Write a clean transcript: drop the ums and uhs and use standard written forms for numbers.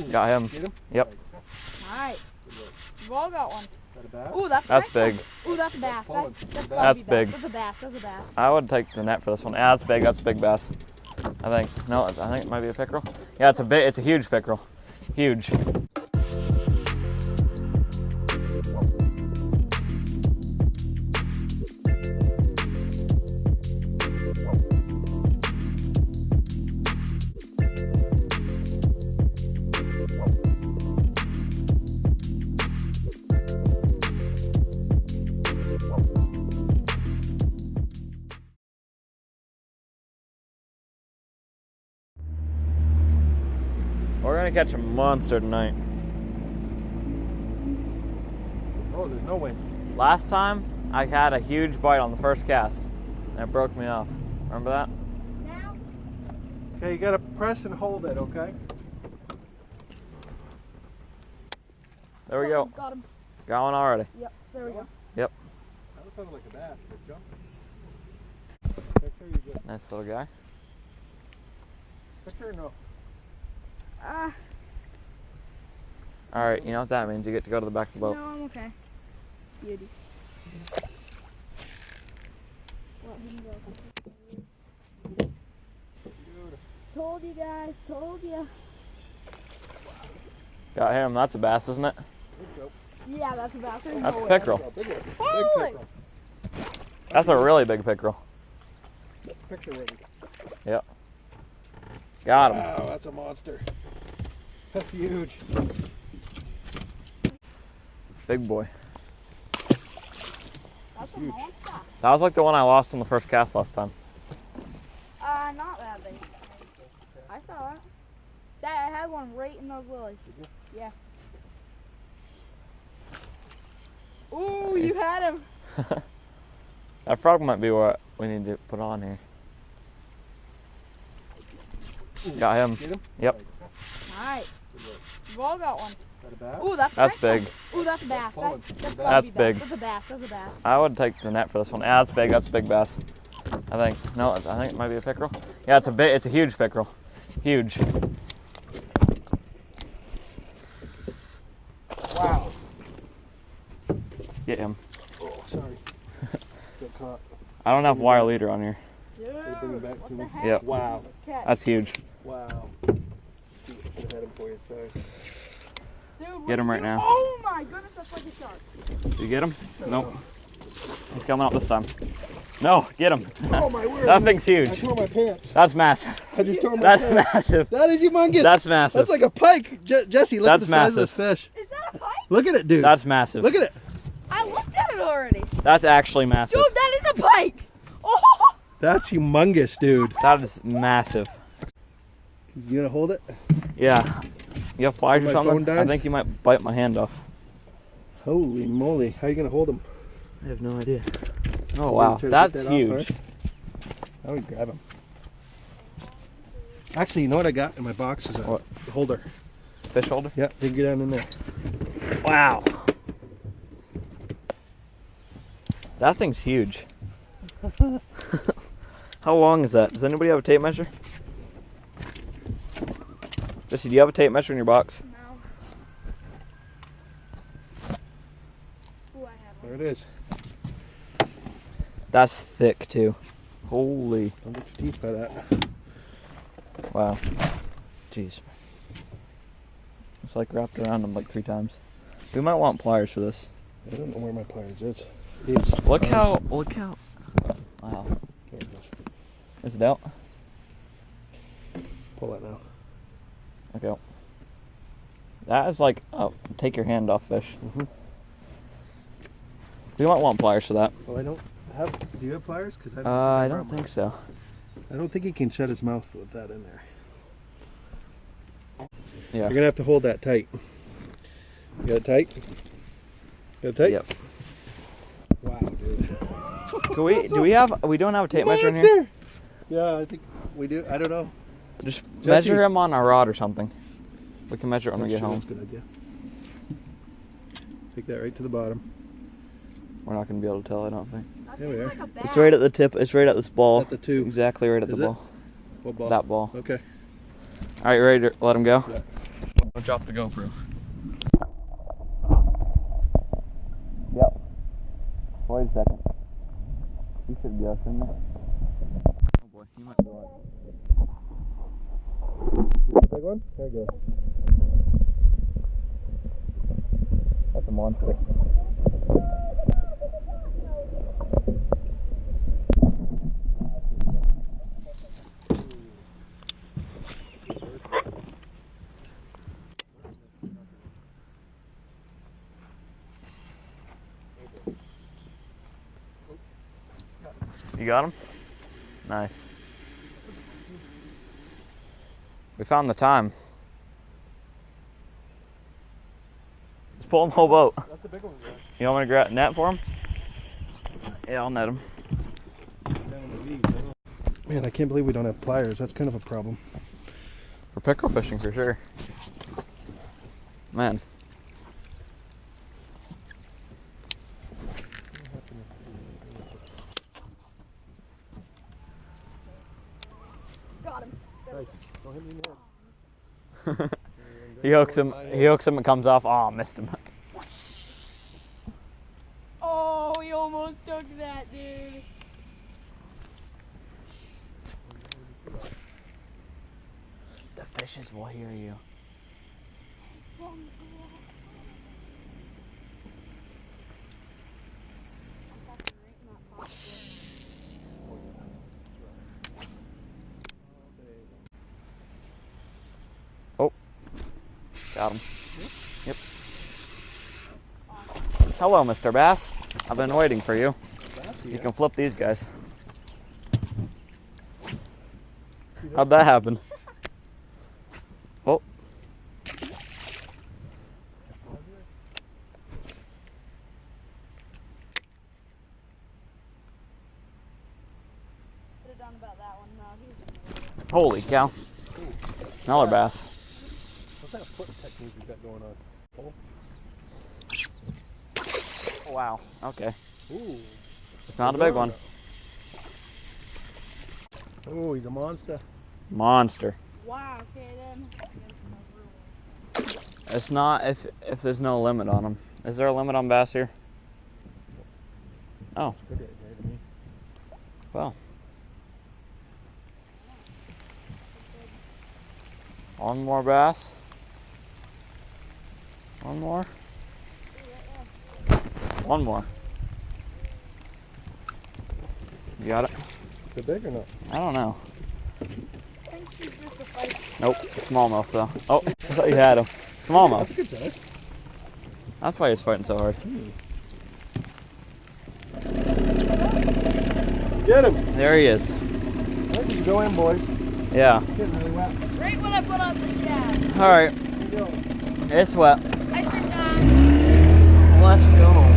Got him. Get him? Yep. Alright. We've all got one. Is that a bass? Ooh, that's That's nice big. One. Ooh, that's a bass. That's big. That's a bass. That's a bass. I would take the net for this one. Yeah, that's big. That's a big bass. I think. No, I think it might be a pickerel. Yeah, it's a huge pickerel. Huge. We're gonna catch a monster tonight. Oh, there's no way. Last time, I had a huge bite on the first cast, and it broke me off. Remember that? Now? Okay, you gotta press and hold it, okay? There we go. Got him. Got one already. Yep, there we go. Yep. That sounded like a bass. Good jump. Picture, you good? Nice little guy. Picture or no? Alright, you know what that means. You get to go to the back of the boat. No, I'm okay. Beauty. Told you guys, told you. Got him. That's a bass, isn't it? Yeah, that's a bass. That's a pickerel. Oh, big one. Holy! Big pickerel. That's a really big pickerel. Picture ready. Yep. Got him. Wow, that's a monster. That's huge. Big boy. That's a monster. That was like the one I lost on the first cast last time. Not that big. I saw it. Dad, I had one right in those lilies. Did you? Yeah. Ooh, you had him. That frog might be what we need to put on here. Got him. Get him? Yep. Alright. We've all got one. Is that a bass? Ooh, that's That's nice big. One. Ooh, that's a bass. That's big. That's a bass. That's a bass. I would take the net for this one. Yeah, that's big. That's a big bass. I think. No, I think it might be a pickerel. Yeah, it's a huge pickerel. Huge. Wow. Get him. Oh, sorry. Got caught. I don't have wire leader on here. Can you bring him back to me? Yep. Wow. That's huge. Wow. Should have had him for you. Sorry. Dude, Get him right now. Oh my goodness, that's like a shark. Did you get him? Nope. He's coming up this time. No, get him. Oh my word. That thing's I huge. tore my pants. That's massive. I just tore my That's pants. massive. That is humongous. That's massive. That's like a pike. Jesse, look That's at the size massive. of this fish. Is that a pike? Look at it, dude. That's massive. Look at it. I looked at it already. That's actually massive. Dude, that is a pike. Oh. That's humongous, dude. That is massive. You gonna hold it? Yeah. You have pliers or My phone something? dies? I think you might bite my hand off. Holy moly. How are you gonna hold him? I have no idea. Oh You wow, gonna try to that's get that off huge. first? I would grab him. Actually, you know what I got in my box is a What? holder. Fish holder? Yeah, they can get down in there. Wow. That thing's huge. How long is that? Does anybody have a tape measure? Jesse, do you have a tape measure in your box? No. Ooh, I have one. There it is. That's thick too. Holy. Don't get your teeth by that. Wow. Jeez. It's like wrapped around them like 3 times. We might want pliers for this. I don't know where my pliers is. Look how. Wow. Is it out? Pull that now. Okay. That is like, oh, take your hand off fish. We might want pliers for that. Well, I don't have. Do you have pliers? Because I don't think so. I don't think he can shut his mouth with that in there. Yeah. You're gonna have to hold that tight. You got it tight? Got it tight? Yep. Wow, dude. We don't have a tape measure in here? Yeah, I think we do. I don't know. Just Jesse. measure him on a rod or something. We can measure it when we get home. That's a good idea. Take that right to the bottom. We're not going to be able to tell, I don't think. There we are. Like a bat. It's right at the tip. It's right at this ball. At the two. Exactly right at Is the it? ball. What ball? That ball. Okay. All right, you ready to let him go? Yeah. 1, drop the GoPro. Yep. Wait a second. You should be out in there. Oh boy, you might go out. Big one? There you go. That's a monster. You got him? Nice. We found the time. He's pulling the whole boat. That's a big one, guys. You want me to grab a net for him? Yeah, I'll net him. Man, I can't believe we don't have pliers. That's kind of a problem. For pickerel fishing, for sure. Man. Got him. Nice. Don't hit me in the head. He hooks him. He hooks him and comes off. Oh, missed him. Oh, he almost took that, dude. The fishes will hear you. Oh, got him. Yep. Hello, Mr. Bass. I've been waiting for you. You can flip these guys. How'd that happen? Oh. Holy cow. Another bass. What kind of foot technique you got going on? Oh, wow. Okay. Ooh. It's not a big one. Oh, he's a monster. Monster. Wow, okay then. It's not if there's no limit on them. Is there a limit on bass here? Oh. Well. One more bass. One more. One more. You got it? Is it big or not? I don't know. I think she's just a fight. Nope, smallmouth though. Oh, I thought you had him. Smallmouth. That's a good size. That's why he's fighting so hard. Get him! There he is. Let's go in, boys. Yeah. Getting really wet. Right when I put up the shad. All right. Here you go. It's wet. Ice cream time. Let's go.